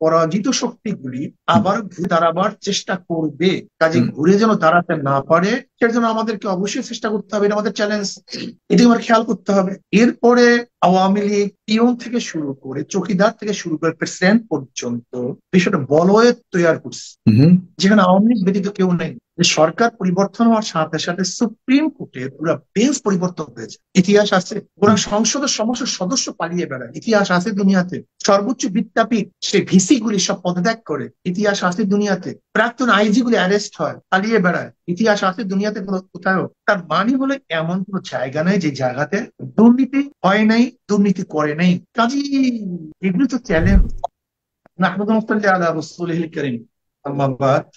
পরাজিত শক্তিগুলি আবার ঘুরে দাঁড়াবার চেষ্টা করবে। কাজে ঘুরে যেন দাঁড়াতে না পারে সেটার জন্য আমাদেরকে অবশ্যই চেষ্টা করতে হবে, এটা আমাদের চ্যালেঞ্জ, এটি আমার খেয়াল করতে হবে। এরপরে আওয়ামী লীগ পিয়ন থেকে শুরু করে চৌকিদার থেকে শুরু করে প্রেসিডেন্ট পর্যন্ত বিষয়টা বলয়ের তৈরি করছে, যেখানে আওয়ামী লীগ ব্যতীত কেউ নেই। সরকার পরিবর্তন হওয়ার সাথে সাথে সুপ্রিম কোর্টে পুরো বেঞ্চ পরিবর্তন হয়েছে, ইতিহাস আছে। পুরো সংসদের সমস্ত সদস্য পালিয়ে বেড়ায়, ইতিহাস আছে দুনিয়াতে। সর্বোচ্চ বিদ্যাপীঠ সে ভিসি গুলি সব পদত্যাগ করে, ইতিহাস আছে দুনিয়াতে। প্রাক্তন আইজি গুলি অ্যারেস্ট হয়, পালিয়ে বেড়ায়, ইতিহাস আছে দুনিয়াতে কোথাও। তার মানে হলো এমন কোনো জায়গা নাই যে জায়গাতে দুর্নীতি হয় নাই, দুর্নীতি করে নাই। কাজী এগুলো তো চ্যালেঞ্জ। নাহমাদুল্লাহি আলা রাসূলিল কারীম, আম্মা বাদ।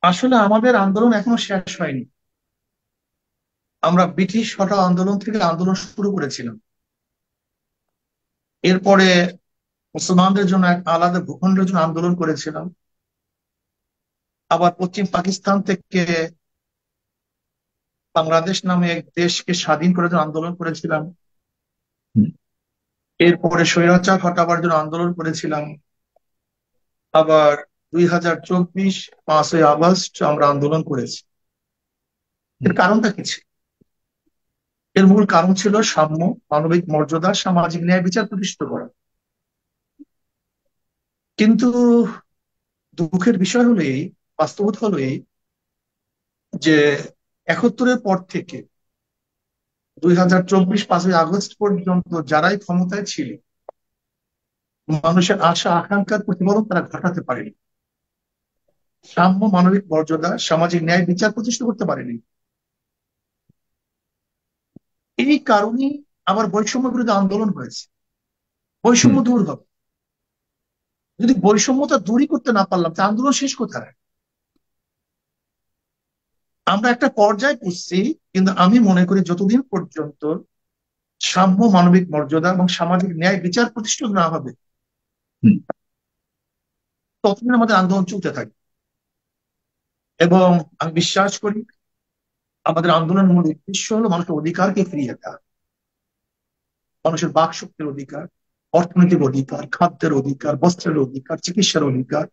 আসলে আমাদের আন্দোলন এখনো শেষ হয়নি। আমরা ব্রিটিশ হটাও আন্দোলন থেকে আন্দোলন শুরু করেছিলাম। এরপরে মুসলমানদের জন্য এক আলাদা ভূখণ্ডের জন্য আন্দোলন করেছিলাম। আবার পশ্চিম পাকিস্তান থেকে বাংলাদেশ নামে এক দেশকে স্বাধীন করার জন্য আন্দোলন করেছিলাম। এরপরে স্বৈরাচার হটাবার জন্য আন্দোলন করেছিলাম। আবার 2024 5ই আগস্ট আমরা আন্দোলন করেছি। এর কারণটা কি ছিল? এর মূল কারণ ছিল সাম্য, মানবিক মর্যাদা, সামাজিক ন্যায় বিচার প্রতিষ্ঠিত করা। কিন্তু দুঃখের বিষয় হলো এই, বাস্তবতা হলো এই, যে 71-এর পর থেকে 2024 5ই আগস্ট পর্যন্ত যারাই ক্ষমতায় ছিল, মানুষের আশা আকাঙ্ক্ষার প্রতিফলন তারা ঘটাতে পারেনি। সাম্য, মানবিক মর্যাদা, সামাজিক ন্যায় বিচার প্রতিষ্ঠা করতে পারেনি। এই কারণেই আবার বৈষম্য বিরোধী আন্দোলন হয়েছে। বৈষম্য দূর হবে। যদি বৈষম্যতা দূরই করতে না পারলাম, তা আন্দোলন শেষ কোথায়? আমরা একটা পর্যায়ে পুষছি, কিন্তু আমি মনে করি যতদিন পর্যন্ত সাম্য, মানবিক মর্যাদা এবং সামাজিক ন্যায় বিচার প্রতিষ্ঠিত না হবে, ততদিন আমাদের আন্দোলন চলতে থাকে। এবং আমি বিশ্বাস করি আমাদের আন্দোলনের মূল উদ্দেশ্য হলো মানুষের অধিকারকে ফিরিয়ে দেওয়া। মানুষের বাক শক্তির অধিকার, অর্থনৈতিক অধিকার, খাদ্যের অধিকার, বস্ত্রের অধিকার, চিকিৎসার অধিকার,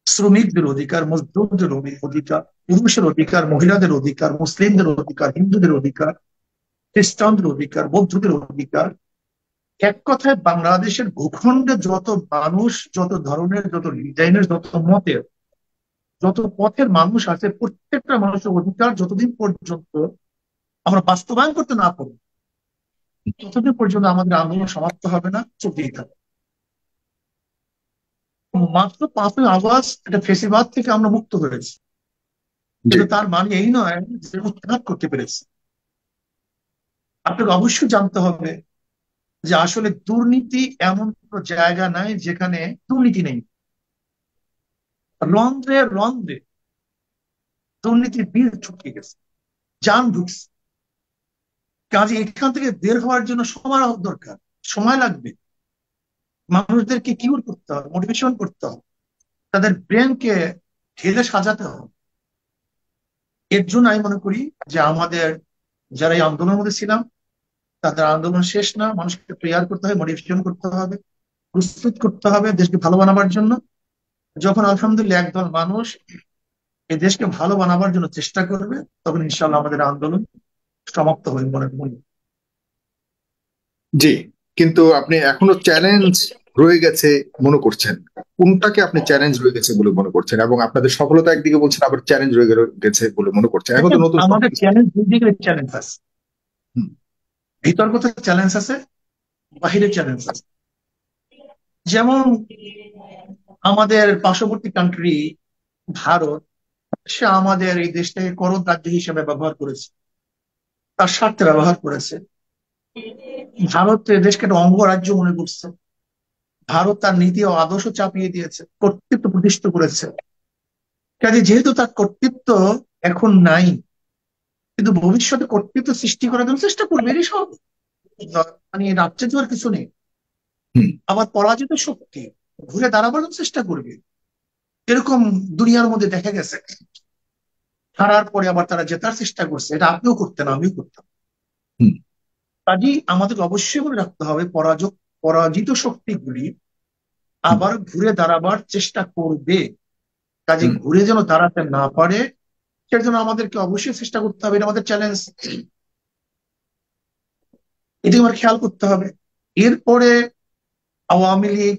শ্রমিকদের অধিকার, মজদুরদের অধিকার, পুরুষের অধিকার, মহিলাদের অধিকার, মুসলিমদের অধিকার, হিন্দুদের অধিকার, খ্রিস্টানদের অধিকার, বৌদ্ধদের অধিকার। এক কথায় বাংলাদেশের ভূখণ্ডে যত মানুষ, যত ধরনের, যত ডিজাইনের, যত মতের, যত পথের মানুষ আছে, প্রত্যেকটা মানুষের অধিকার যতদিন পর্যন্ত আমরা বাস্তবায়ন করতে না পারবো, ততদিন পর্যন্ত আমাদের আন্দোলন সমাপ্ত হবে না, চলতেই থাকবে। মাত্র 5ই আগস্ট একটা ফেসিবাদ থেকে আমরা মুক্ত হয়েছি, কিন্তু তার মানে এই নয় যে উৎখাত করতে পেরেছি। আপনাকে অবশ্যই জানতে হবে যে আসলে দুর্নীতি এমন কোনো জায়গা নাই যেখানে দুর্নীতি নেই। রন্ধ্রে রন্ধ্রে দুর্নীতির বীজ ছড়িয়ে গেছে, জান ঢুকছে। কাজে এখান থেকে বের হওয়ার জন্য সময় দরকার, সময় লাগবে। মানুষদেরকে কিউর করতে হবে, মোটিভেশন করতে হবে, তাদের ব্রেনকে ঢেলে সাজাতে হবে। এর জন্য আমি মনে করি যে আমাদের যারা এই আন্দোলনের মধ্যে ছিলাম, তাদের আন্দোলন শেষ না। মানুষকে প্রেয়ার করতে হবে, মোটিভেশন করতে হবে, প্রস্তুত করতে হবে দেশকে ভালো বানাবার জন্য। যখন আলহামদুলিল্লাহ একদল মানুষ এই দেশকে ভালো বানাবার জন্য চেষ্টা করবে, তখন ইনশাল্লাহ আমাদের আন্দোলন সমাপ্ত হয়ে মনে মনে। জি, কিন্তু আপনি এখনো চ্যালেঞ্জ রয়ে গেছে মনে করছেন, কোনটাকে আপনি চ্যালেঞ্জ রয়ে গেছে বলে মনে করছেন? এবং আপনাদের সফলতা একদিকে বলছেন, আবার চ্যালেঞ্জ রয়ে গেছে বলে মনে করছেন। এখন তো নতুন আমাদের চ্যালেঞ্জ, দুই দিকের চ্যালেঞ্জ আছে। ভিতরগত চ্যালেঞ্জ আছে, বাহিরের চ্যালেঞ্জ আছে। যেমন আমাদের পার্শ্ববর্তী কান্ট্রি ভারত, সে আমাদের এই দেশটাকে করদ রাজ্য হিসেবে ব্যবহার করেছে, তার স্বার্থে ব্যবহার করেছে। ভারত দেশকে একটা অঙ্গরাজ্য মনে করছে। ভারত তার নীতি ও আদর্শ চাপিয়ে দিয়েছে, কর্তৃত্ব প্রতিষ্ঠিত করেছে। কাজে যেহেতু তার কর্তৃত্ব এখন নাই, কিন্তু ভবিষ্যতে কর্তৃত্ব সৃষ্টি করার জন্য চেষ্টা করবে, এরই সব। মানে রাজ্যে তো আর কিছু নেই। আবার পরাজিত শক্তি ঘুরে দাঁড়াবার জন্য চেষ্টা করবে, এরকম দুনিয়ার মধ্যে দেখা গেছে। হারার পরে আবার তারা জেতার চেষ্টা করছে, এটা আপনিও করতেন, আমিও করতাম। কাজেই আমাদের অবশ্যই মনে রাখতে হবে পরাজিত শক্তিগুলি আবার ঘুরে দাঁড়াবার চেষ্টা করবে। কাজে হুম, ঘুরে যেন দাঁড়াতে না পারে সেটার জন্য আমাদেরকে অবশ্যই চেষ্টা করতে হবে, এটা আমাদের চ্যালেঞ্জ, এটি আমার খেয়াল করতে হবে। এরপরে আওয়ামী লীগ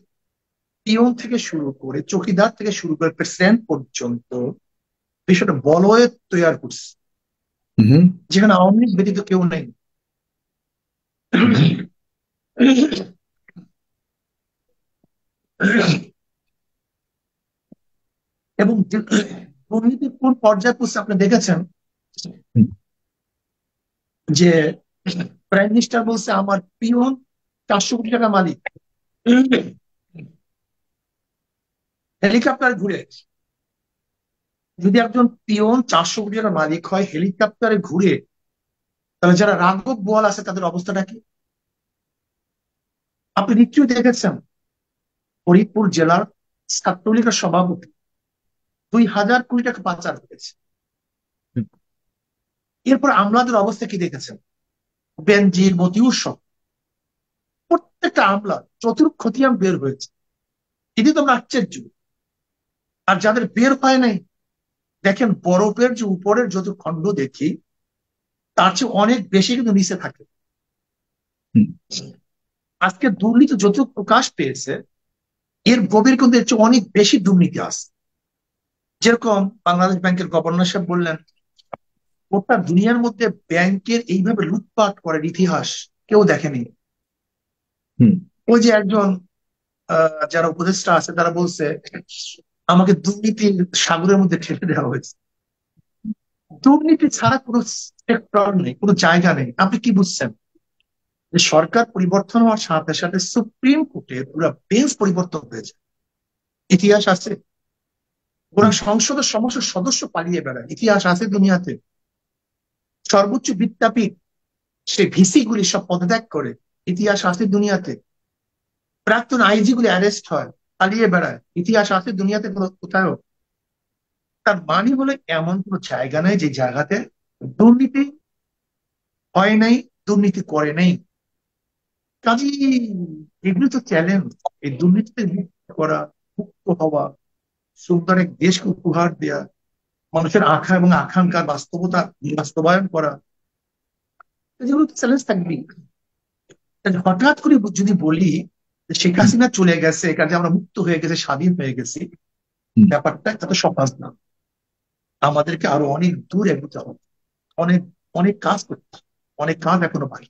পিয়ন থেকে শুরু করে চৌকিদার থেকে শুরু করে প্রেসিডেন্ট পর্যন্ত বিষয়টা বলয়ের তৈরি করছে, হুম, যেখানে আওয়ামী লীগ ব্যতীত কেউ নেই। এবং দুর্নীতি কোন পর্যায়ে পৌঁছে আপনি দেখেছেন হুম, যে প্রাইম মিনিস্টার বলছে আমার পিয়ন 400 কোটি টাকা মালিক, হেলিকপ্টার ঘুরে। যদি একজন পিয়ন 400 কোটি টাকা মালিক হয় হেলিকপ্টারে ঘুরে, তাহলে যারা রাঘব বোয়াল আছে তাদের অবস্থাটা কি? আপনি নিশ্চয়ই দেখেছেন ফরিদপুর জেলার ছাত্রলীগের সভাপতি 2,000 কোটি টাকা পাচার করেছে। হুম, এরপর আমলাদের অবস্থা কি দেখেছেন? বেনজির মতিউর সহ প্রত্যেকটা আমলা চতুর্থ খতিয়ান বের হয়েছে, এটি তো আমরা আশ্চর্য। আর যাদের বের হয় নাই, দেখেন বরফের যে উপরের যত খণ্ড দেখি তার চেয়ে অনেক বেশি কিন্তু নিচে থাকে। হুম, আজকে দুর্নীতি যত প্রকাশ পেয়েছে এর গভীর কিন্তু এর চেয়ে অনেক বেশি দুর্নীতি আছে। যেরকম বাংলাদেশ ব্যাংকের গভর্নর সাহেব বললেন, গোটা দুনিয়ার মধ্যে ব্যাংকের এইভাবে লুটপাট করার ইতিহাস কেউ দেখেনি। হুম, ওই যে একজন যারা উপদেষ্টা আছে তারা বলছে আমাকে দুর্নীতির সাগরের মধ্যে ঠেলে দেওয়া হয়েছে। দুর্নীতি ছাড়া কোনো সেক্টর নেই, কোনো জায়গা নেই। আপনি কি বুঝছেন যে সরকার পরিবর্তন হওয়ার সাথে সাথে সুপ্রিম কোর্টে পুরো বেঞ্চ পরিবর্তন হয়েছে? ইতিহাস আছে। ওরা হুম, সংসদের সমস্ত সদস্য পালিয়ে বেড়ায়, ইতিহাস আছে দুনিয়াতে। সর্বোচ্চ বিদ্যাপীঠ সে ভিসি গুলি সব পদত্যাগ করে, ইতিহাস আছে দুনিয়াতে। প্রাক্তন আইজি গুলি অ্যারেস্ট হয়, পালিয়ে বেড়ায়, ইতিহাস আছে দুনিয়াতে কোথাও। তার মানে হলো এমন কোন জায়গা নাই যে জায়গাতে দুর্নীতি হয় নাই, দুর্নীতি করে নাই। কাজে এগুলো তো চ্যালেঞ্জ। এই দুর্নীতিতে মুক্ত করা, মুক্ত হওয়া, সুন্দর এক দেশকে উপহার দেয়া, মানুষের আশা এবং আকাঙ্ক্ষার বাস্তবতা বাস্তবায়ন করা, যেগুলো তো চ্যালেঞ্জ থাকবেই। হঠাৎ করে যদি বলি যে শেখ হুম, হাসিনা চলে গেছে, কাজে আমরা মুক্ত হয়ে গেছে, স্বাধীন হয়ে গেছি, হুম। ব্যাপারটা এত সহজ না। আমাদেরকে আরো অনেক দূর এগোতে হবে, অনেক অনেক কাজ করতে হবে, অনেক কাজ এখনো বাকি।